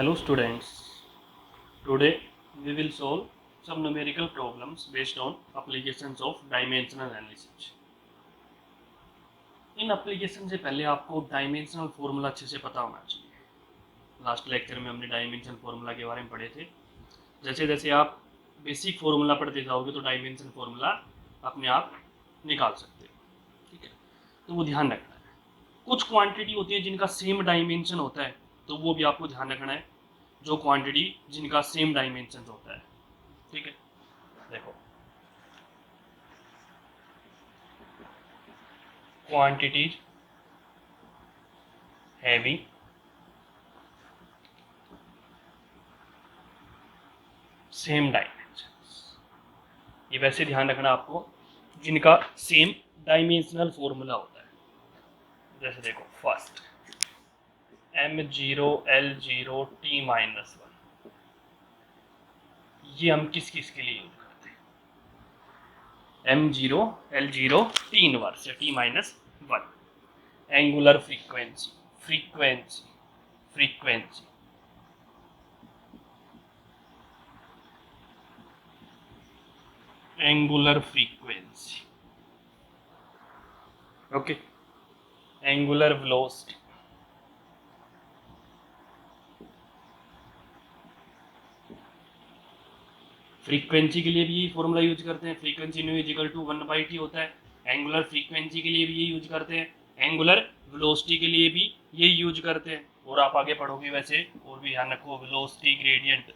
Hello students, today we will solve some numerical problems based on applications of dimensional analysis. In application से पहले आपको dimensional formula अच्छे से पता होना चाहिए। लास्ट लेक्चर में हमने डायमेंशन फॉर्मूला के बारे में पढ़े थे। जैसे जैसे आप बेसिक फॉर्मूला पढ़ते जाओगे तो डायमेंशन फॉर्मूला अपने आप निकाल सकते हो, ठीक है। तो वो ध्यान रखना है। कुछ क्वांटिटी होती है जिनका सेम डायमेंशन होता है, तो वो भी आपको ध्यान रखना है। जो क्वांटिटी जिनका सेम डायमेंशन होता है, ठीक है। देखो, क्वांटिटीज हैविंग सेम डायमेंशन, ये वैसे ध्यान रखना आपको जिनका सेम डायमेंशनल फॉर्मूला होता है। जैसे देखो, फर्स्ट m0 l0 t-1, ये हम किस किस के लिए यूज करते हैं? m0 l0 t इनवर्स या t-1। Angular frequency frequency frequency angular frequency, okay. Angular velocity, frequency के लिए भी यही फॉर्मूला यूज करते हैं। Frequency new is equal to 1/t होता है। एंगुलर फ्रीक्वेंसी के लिए भी यही यूज करते हैं। एंगुलर वेलोसिटी के लिए भी यही यूज करते हैं। और आप आगे पढ़ोगे वैसे, और भी ध्यान रखो, वेलोसिटी ग्रेडियंट,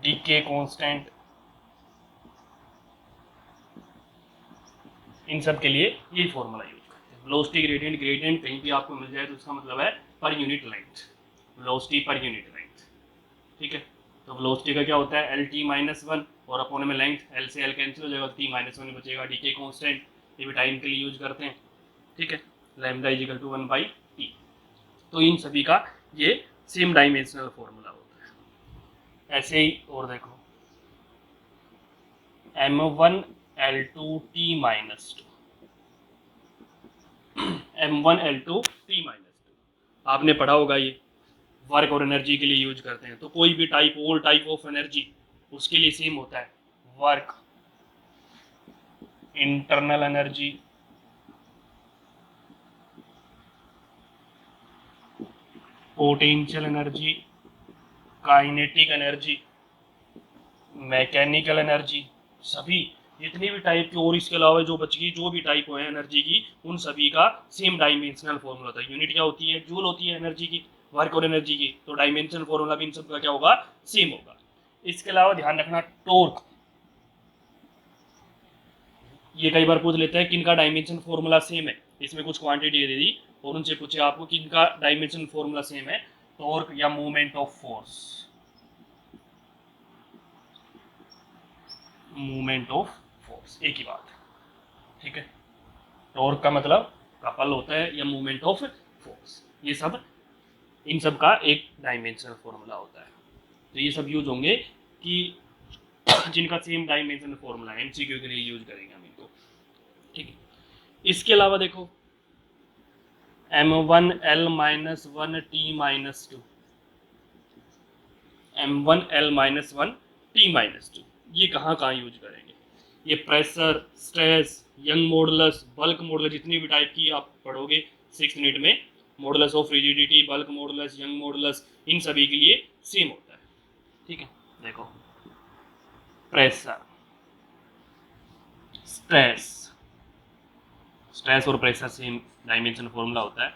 डीके कांस्टेंट, इन सब के लिए यही फॉर्मूला यूज करते हैं। वेलोसिटी ग्रेडियंट, ग्रेडियंट कहीं भी आपको मिल जाए तो इसका मतलब है per unit length, velocity per unit length, ठीक है। तो वेलोसिटी का क्या होता है? lt-1 और अपोन में लेंथ, l से l कैंसिल हो जाएगा, t-1 बचेगा। डीके कांस्टेंट, ये भी टाइम के लिए यूज करते हैं, ठीक है। Lambda is equal to 1/t। तो इन सभी का ये सेम डायमेंशनल फॉर्मूला होता है। ऐसे ही और देखो, m1 l2 t-2, m1 l2 t-2 आपने पढ़ा होगा। ये वर्क और एनर्जी के लिए यूज करते हैं। तो कोई भी type, all type of energy, उसके लिए सेम होता है। Work, internal energy, potential energy, kinetic energy, mechanical energy, सभी जितनी भी टाइप की, और इसके अलावा जो बच गई जो भी टाइप है एनर्जी की, उन सभी का सेम डायमेंशनल फॉर्मूला होता है। यूनिट क्या होती है? जूल होती है एनर्जी की, वर्क और एनर्जी की। तो डायमेंशन फॉर्मूला भी इन सब का क्या होगा? सेम होगा। इसके अलावा ध्यान रखना, टॉर्क, ये कई बार पूछ लेता है किनका डायमेंशन फॉर्मूला सेम है। इसमें कुछ क्वांटिटी दे दी और उनसे पूछे आपको किनका डायमेंशन फॉर्मूला सेम है। टॉर्क या movement of force, movement of force, एक ही बात, ठीक है। टॉर्क का मतलब कपल होता है या मूवमेंट ऑफ फोर्स, ये सब, इन सब का एक डायमेंशनल फॉर्मूला होता है। तो ये सब यूज होंगे कि जिनका सेम डायमेंशनल फॉर्मूला है। एमसीक्यू के लिए यूज करेंगे हम इनको, ठीक है। इसके अलावा देखो, m1 l-1 t-2, m1 l-1 t-2, ये कहाँ कहाँ यूज करेंगे? ये pressure, stress, young modulus, bulk modulus, जितनी भी टाइप की आप पढ़ोगे 6 यूनिट में, modulus of rigidity, bulk modulus, young modulus, इन सभी के लिए सेम होता है, ठीक है। देखो, प्रेशर, स्ट्रेस, स्ट्रेस और प्रेशर सेम डायमेंशन फॉर्मूला होता है।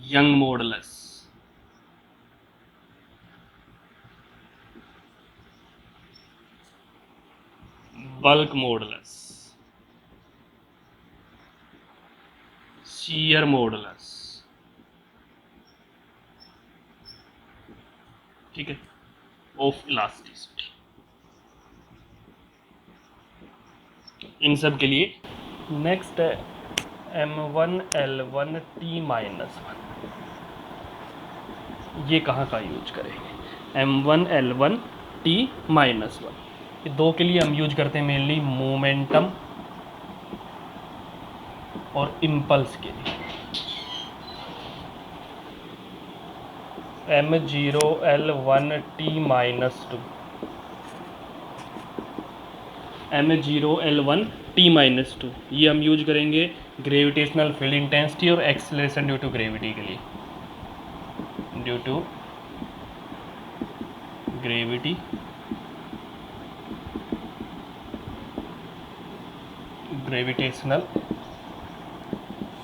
Young modulus, bulk modulus, shear modulus, ठीक है, ऑफ इलास्टिसिटी, इन सब के लिए। नेक्स्ट है m1 l1 t-1, ये कहाँ का यूज करेंगे? m1 l1 t-1, ये दो के लिए हम यूज करते हैं मेनली, मोमेंटम और इम्पल्स के लिए। M0L1T-2, M0L1T-2 ये हम यूज करेंगे ग्रेविटेशनल फील्ड इंटेंसिटी और एक्सेलरेशन ड्यू टू ग्रेविटी के लिए, due to gravity, gravitational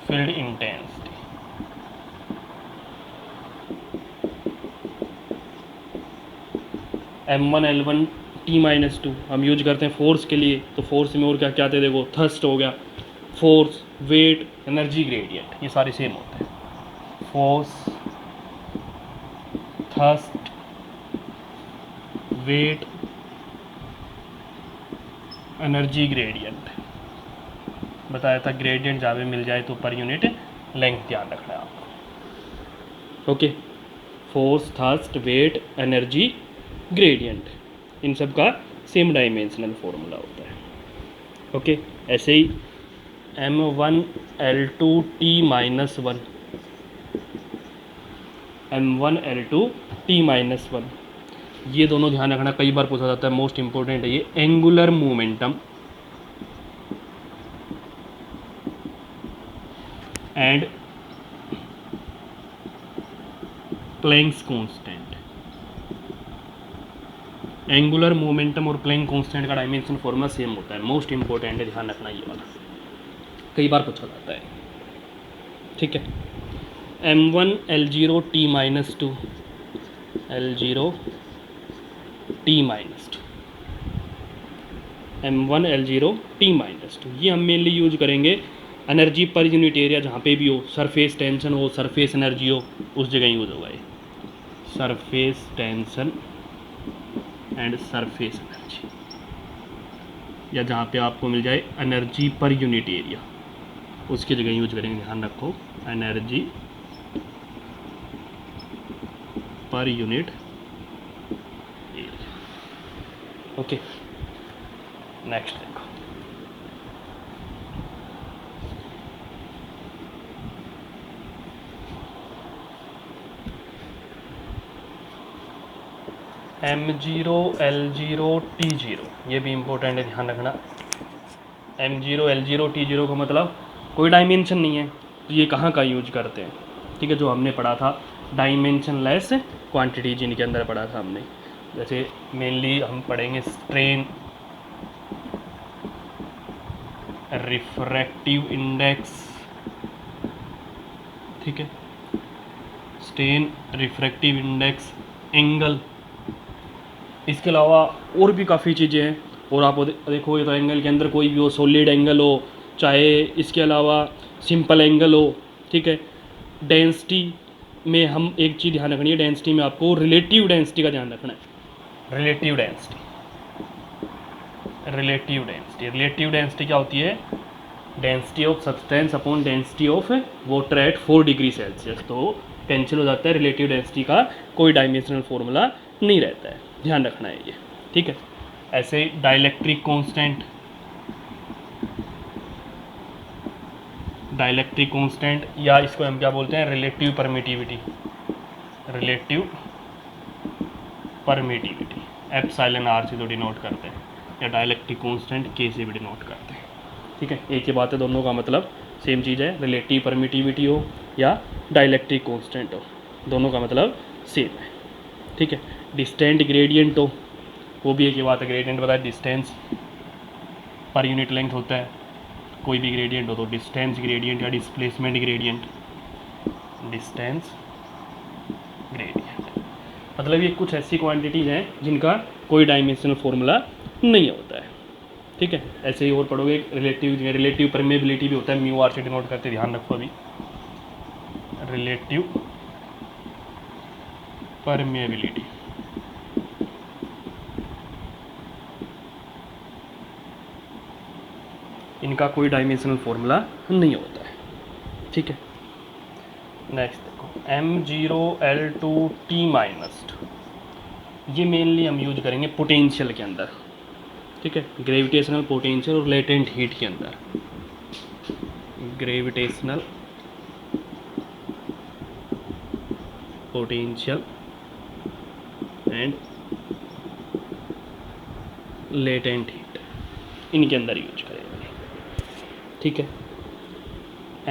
field intensity. M1L1T-2 हम यूज करते हैं फोर्स के लिए, तो फोर्स में और क्या क्या आते हैं देखो, थ्रस्ट हो गया, फोर्स, वेट, एनर्जी ग्रेडियंट, ये सारे सेम होते हैं, force, thrust, weight, energy gradient. बताया था ग्रेडियंट जहाँ पे मिल जाए तो पर यूनिट लेंथ ध्यान रखना है आपको। Okay, force, thrust, weight, energy gradient, इन सब का सेम डायमेंशनल फॉर्मूला होता है। ओके, ऐसे ही M1L2T-1, M1L2T-1, ये दोनों ध्यान रखना, कई बार पूछा जाता है, मोस्ट इंपॉर्टेंट है ये। Angular momentum and Planck's constant, angular momentum और प्लैंक कांस्टेंट का डायमेंशन फॉर्मूला सेम होता है, मोस्ट इंपॉर्टेंट है, ध्यान रखना ये वाला, कई बार पूछा जाता है। ठीक है, M1L0T-2, L0T-2, M1L0T-2 ये हम मेनली यूज करेंगे एनर्जी पर यूनिट एरिया जहाँ पे भी हो, सरफेस टेंशन हो, सरफेस एनर्जी हो, उस जगह यूज होगा ये, surface tension and surface energy, या जहाँ पे आपको मिल जाए एनर्जी पर यूनिट एरिया, उसकी जगह यूज करेंगे, ध्यान रखो, energy per unit area. Okay, next देखो, M0L0T0, ये भी इम्पोर्टेंट है, ध्यान रखना। M0L0T0 का मतलब कोई डायमेंशन नहीं है, तो ये कहाँ का यूज करते हैं? ठीक है, जो हमने पढ़ा था डायमेंशन लेस क्वांटिटी, जिनके अंदर पढ़ा था हमने, जैसे मेनली हम पढ़ेंगे स्ट्रेन, रिफ्रैक्टिव इंडेक्स, ठीक है, स्ट्रेन, रिफ्रैक्टिव इंडेक्स, एंगल, इसके अलावा और भी काफ़ी चीज़ें हैं। और आप देखो, ये तो एंगल के अंदर कोई भी हो, सॉलिड एंगल हो, चाहे इसके अलावा सिंपल एंगल हो, ठीक है। डेंसिटी में हम एक चीज़ ध्यान रखनी है, डेंसिटी में आपको रिलेटिव डेंसिटी का ध्यान रखना है, relative density, relative density, relative density क्या होती है? Density of substance upon density of water at 4 degree Celsius. तो कैंसिल हो जाता है, रिलेटिव डेंसिटी का कोई डायमेंशनल फॉर्मूला नहीं रहता है, ध्यान रखना है ये, ठीक है। ऐसे डाइलेक्ट्रिक कांस्टेंट, डाइलेक्ट्रिक कांस्टेंट, या इसको हम क्या बोलते हैं, relative permittivity, relative permittivity, epsilon R से तो डिनोट करते हैं, या डाइलेक्ट्रिक कांस्टेंट के से भी डिनोट करते हैं, ठीक है। एक ही बात है, दोनों का मतलब सेम चीज़ है, रिलेटिव परमिटिविटी हो या डाइलेक्ट्रिक कांस्टेंट हो, दोनों का मतलब सेम है, ठीक है। डिस्टेंट ग्रेडियंट हो, वो भी एक ही बात है, ग्रेडियंट बताया डिस्टेंस पर यूनिट लेंथ होता है, कोई भी ग्रेडियंट हो तो डिस्टेंस ग्रेडियंट या डिस्प्लेसमेंट ग्रेडियंट, डिस्टेंस ग्रेडियंट, मतलब ये कुछ ऐसी क्वांटिटीज़ हैं जिनका कोई डायमेंशनल फॉर्मूला नहीं होता है, ठीक है। ऐसे ही और पढ़ोगे, रिलेटिव परमेबिलिटी भी होता है, म्यू आर से डिनोट करते, ध्यान रखो अभी, रिलेटिव परमेबिलिटी, इनका कोई डायमेंशनल फॉर्मूला नहीं होता है, ठीक है। नेक्स्ट देखो, M0L2T-, ये मेनली हम यूज करेंगे पोटेंशियल के अंदर, ठीक है, ग्रेविटेशनल पोटेंशियल और लेटेंट हीट के अंदर, gravitational potential and latent heat, इनके अंदर यूज करेंगे। ठीक है,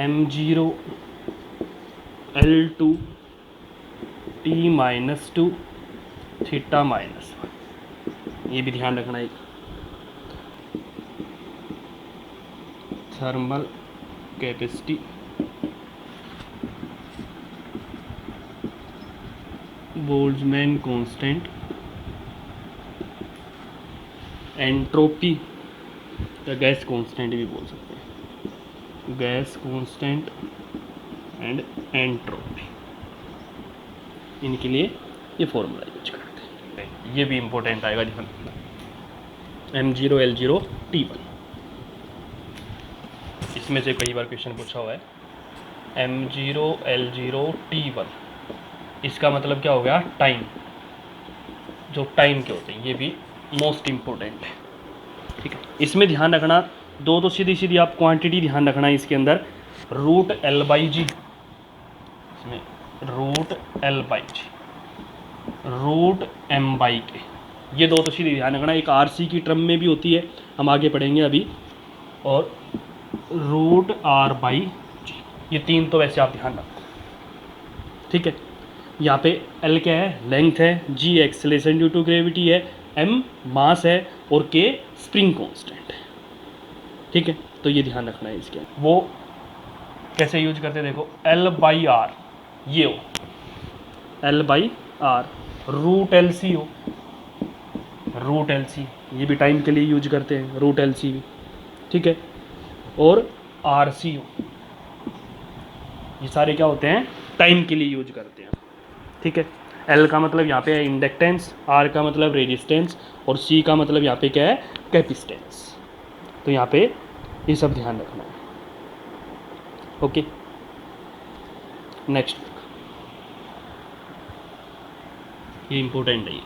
m0 L2 T-2 θ-1, ये भी ध्यान रखना है। Thermal capacity Boltzmann constant, entropy या गैस कांस्टेंट भी बोल सकते हैं, गैस कांस्टेंट एंड एंट्रोपी, इनके लिए ये फॉर्मूला यूज करते हैं। ये भी इंपॉर्टेंट आएगा, ध्यान रखना। m0 L0 T1, इसमें से कई बार क्वेश्चन पूछा हुआ है। m0 L0 T1, इसका मतलब क्या हो गया, टाइम, जो टाइम के होते हैं, ये भी मोस्ट इम्पोर्टेंट है। ठीक है, इसमें ध्यान रखना दो तो सीधी सीधी आप क्वांटिटी ध्यान रखना है इसके अंदर, रूट L/G, इसमें रूट L/G, रूट M/K, ये दो तो सीधी ध्यान रखना। एक RC की टर्म में भी होती है, हम आगे पढ़ेंगे अभी, और रूट R/G, ये तीन तो वैसे आप ध्यान रखो। ठीक है, यहाँ पे L क्या है, लेंथ है, G acceleration due to gravity है, M मास है, और K स्प्रिंग कांस्टेंट है। ठीक है, तो ये ध्यान रखना है इसके। वो कैसे यूज करते हैं देखो, L/R, ये हो L/R, रूट LC हो, रूट LC, ये भी टाइम के लिए यूज करते हैं, रूट LC भी। ठीक है, और RC हो, ये सारे क्या होते हैं, टाइम के लिए यूज करते हैं। ठीक है, L का मतलब यहाँ पे है इंडक्टेंस, R का मतलब रेजिस्टेंस, और C का मतलब यहाँ पे क्या है, कैपेसिटेंस। तो यहाँ पे ये सब ध्यान रखना है। ओके, नेक्स्ट, ये इंपॉर्टेंट है ये।